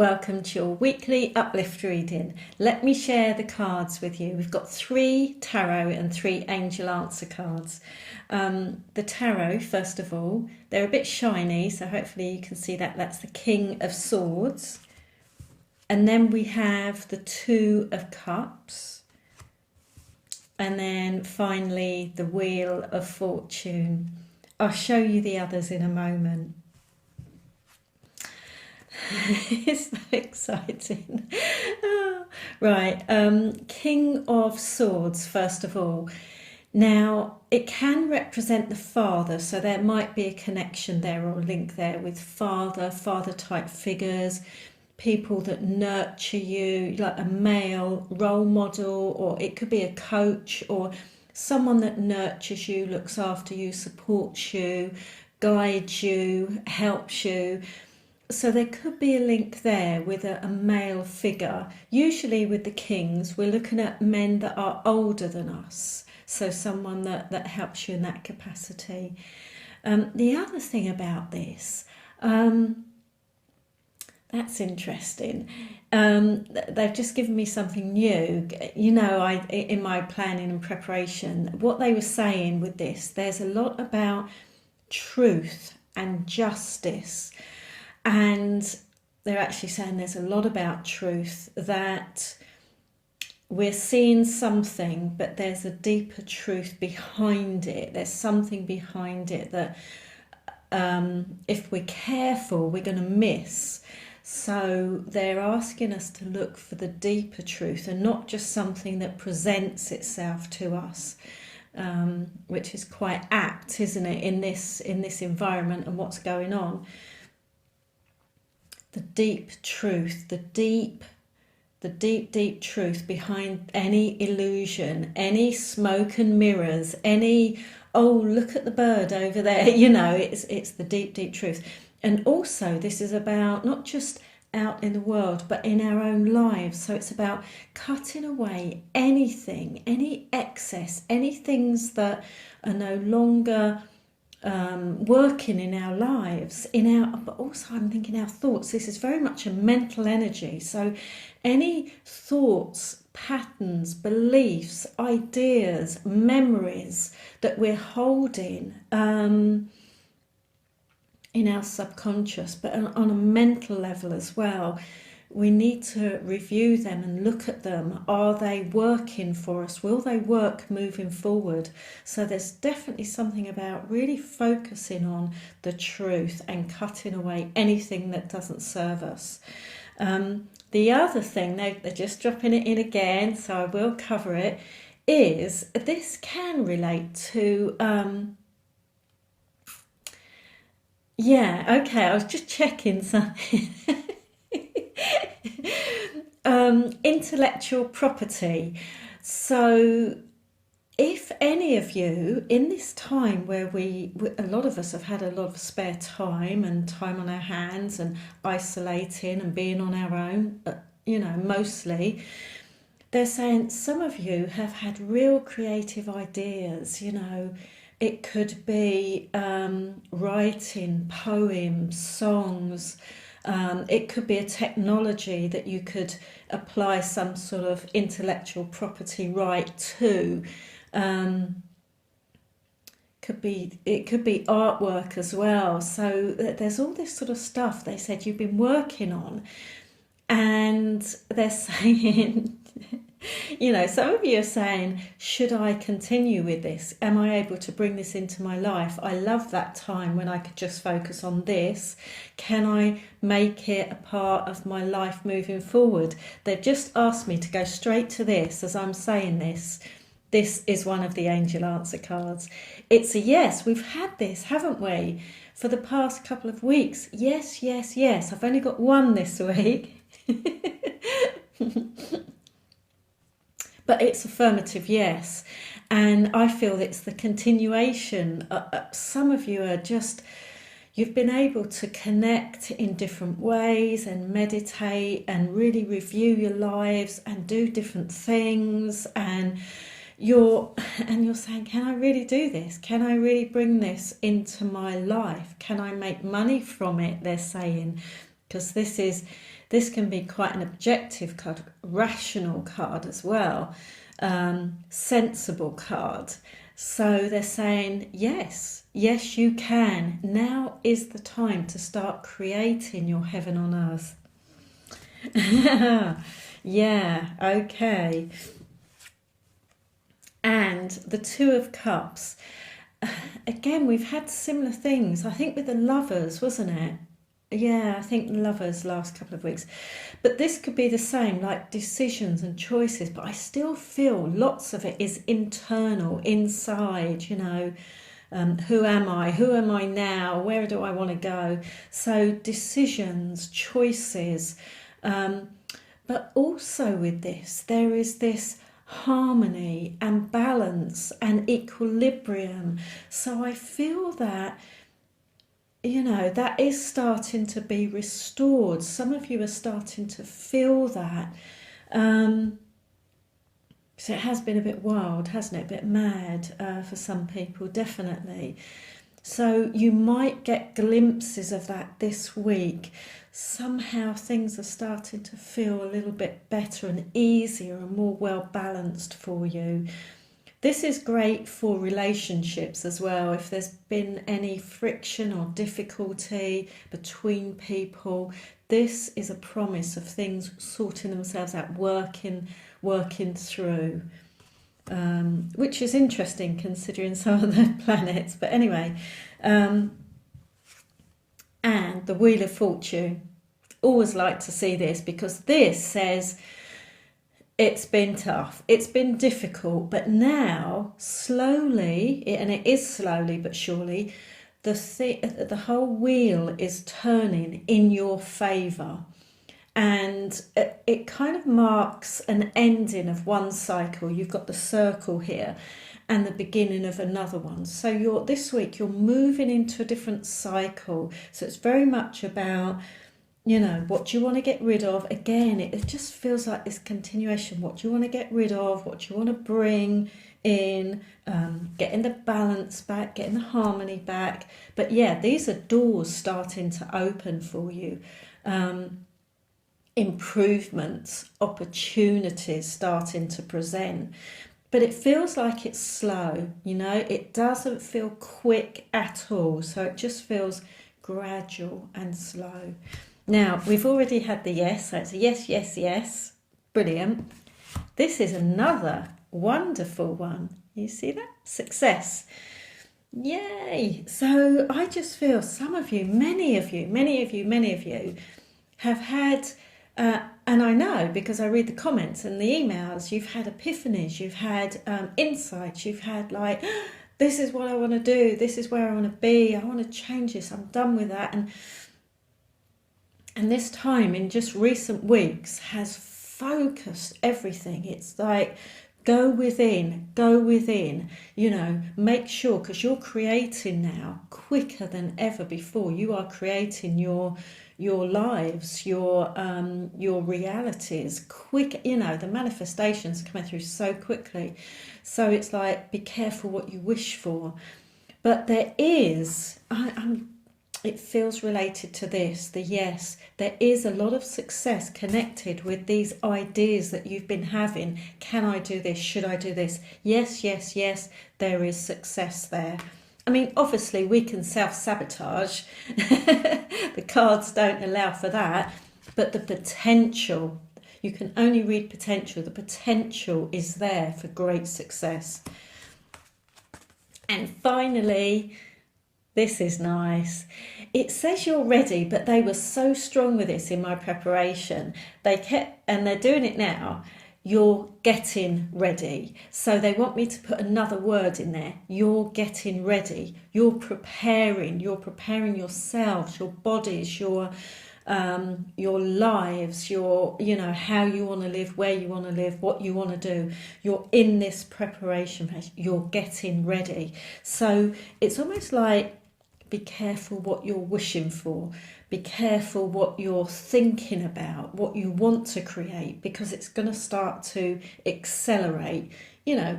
Welcome to your weekly uplift reading. Let me share the cards with you. We've got 3 tarot and 3 angel answer cards. The tarot, first of all, they're a bit shiny, so hopefully you can see that. That's the King of Swords. And then we have the 2 of Cups. And then finally the Wheel of Fortune. I'll show you the others in a moment. It's so exciting. Right, King of Swords, first of all. Now, it can represent the father, so there might be a connection there or a link there with father type figures, people that nurture you, like a male role model, or it could be a coach or someone that nurtures you, looks after you, supports you, guides you, helps you. So there could be a link there with a male figure. Usually with the kings, we're looking at men that are older than us. So someone that helps you in that capacity. The other thing about this, that's interesting. They've just given me something new. You know, in my planning and preparation, what they were saying with this, there's a lot about truth and justice. And they're actually saying there's a lot about truth, that we're seeing something, but there's a deeper truth behind it. There's something behind it that if we're careful, we're going to miss. So they're asking us to look for the deeper truth and not just something that presents itself to us, which is quite apt, isn't it, in this environment and what's going on. The deep truth, the deep truth behind any illusion, any smoke and mirrors, any, oh, look at the bird over there, you know, it's the deep truth. And also this is about not just out in the world, but in our own lives. So it's about cutting away anything, any excess, any things that are no longer working in our lives, but also I'm thinking our thoughts. This is very much a mental energy. So any thoughts, patterns, beliefs, ideas, memories that we're holding in our subconscious, but on a mental level as well, we need to review them and look at them. Are they working for us? Will they work moving forward? So there's definitely something about really focusing on the truth and cutting away anything that doesn't serve us. The other thing, they're just dropping it in again, so I will cover it, is this can relate to... I was just checking something. Intellectual property. So if any of you in this time where a lot of us have had a lot of spare time and time on our hands and isolating and being on our own, mostly, they're saying some of you have had real creative ideas. It could be writing poems, songs. It could be a technology that you could apply some sort of intellectual property right to. It could be artwork as well. So there's all this sort of stuff they said you've been working on, and they're saying, some of you are saying, should I continue with this? Am I able to bring this into my life? I love that time when I could just focus on this. Can I make it a part of my life moving forward? They've just asked me to go straight to this as I'm saying this. This is one of the angel answer cards. It's a yes. We've had this, haven't we, for the past couple of weeks? Yes, yes, yes. I've only got one this week. But it's affirmative yes, and I feel it's the continuation. Some of you are just, you've been able to connect in different ways and meditate and really review your lives and do different things, and you're saying, can I really do this? Can I really bring this into my life? Can I make money from it? They're saying, because this is This can be quite an objective card, rational card as well, sensible card. So they're saying, yes, yes, you can. Now is the time to start creating your heaven on earth. Yeah, okay. And the Two of Cups. Again, we've had similar things. I think with the Lovers, wasn't it? Yeah, I think Lovers last couple of weeks. But this could be the same, like decisions and choices. But I still feel lots of it is internal, inside, who am I? Who am I now? Where do I want to go? So decisions, choices. But also with this, there is this harmony and balance and equilibrium. So I feel that, that is starting to be restored. Some of you are starting to feel that. So it has been a bit wild, hasn't it? A bit mad for some people, definitely. So you might get glimpses of that this week. Somehow things are starting to feel a little bit better and easier and more well balanced for you. This is great for relationships as well. If there's been any friction or difficulty between people, this is a promise of things sorting themselves out, working through. Which is interesting considering some of the planets. But anyway, and the Wheel of Fortune. Always like to see this because this says it's been tough, it's been difficult, but now slowly, and it is slowly but surely, the whole wheel is turning in your favour. And it kind of marks an ending of one cycle. You've got the circle here and the beginning of another one. So this week you're moving into a different cycle. So it's very much about, what do you want to get rid of? Again, it just feels like this continuation. What do you want to get rid of? What do you want to bring in? Getting the balance back, getting the harmony back. But yeah, these are doors starting to open for you. Improvements, opportunities starting to present. But it feels like it's slow, it doesn't feel quick at all. So it just feels gradual and slow. Now, we've already had the yes, so it's a yes, yes, yes. Brilliant. This is another wonderful one. You see that? Success. Yay. So I just feel some of you, many of you have had... and I know because I read the comments and the emails, you've had epiphanies, you've had insights, you've had like, this is what I want to do, this is where I want to be, I want to change this, I'm done with that. And this time in just recent weeks has focused everything. It's like, go within, make sure, because you're creating now quicker than ever before. You are creating your lives, your realities quick. The manifestations are coming through so quickly. So it's like, be careful what you wish for. But there is, it feels related to this, the yes. There is a lot of success connected with these ideas that you've been having. Can I do this? Should I do this? Yes, yes, yes. There is success there. I mean, obviously we can self-sabotage. The cards don't allow for that. But the potential, you can only read potential. The potential is there for great success. And finally, this is nice. It says you're ready, but they were so strong with this in my preparation. And they're doing it now. You're getting ready. So they want me to put another word in there. You're getting ready. You're preparing yourselves, your bodies, your lives, how you want to live, where you want to live, what you want to do. You're in this preparation phase. You're getting ready. So it's almost like, be careful what you're wishing for. Be careful what you're thinking about, what you want to create, because it's going to start to accelerate. In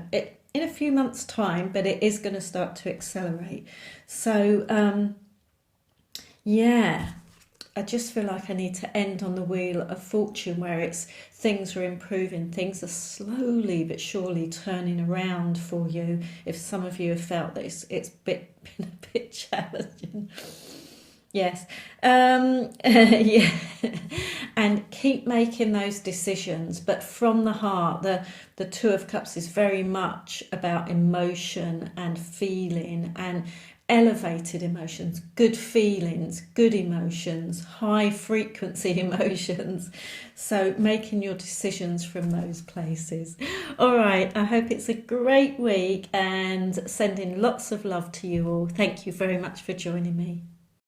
a few months' time, but it is going to start to accelerate. So, I just feel like I need to end on the wheel of fortune, where it's things are improving, things are slowly but surely turning around for you. If some of you have felt that it's been a bit challenging. Yes. Yeah. And keep making those decisions, but from the heart. The Two of Cups is very much about emotion and feeling and elevated emotions, good feelings, good emotions, high frequency emotions. So making your decisions from those places. All right, I hope it's a great week and sending lots of love to you all. Thank you very much for joining me.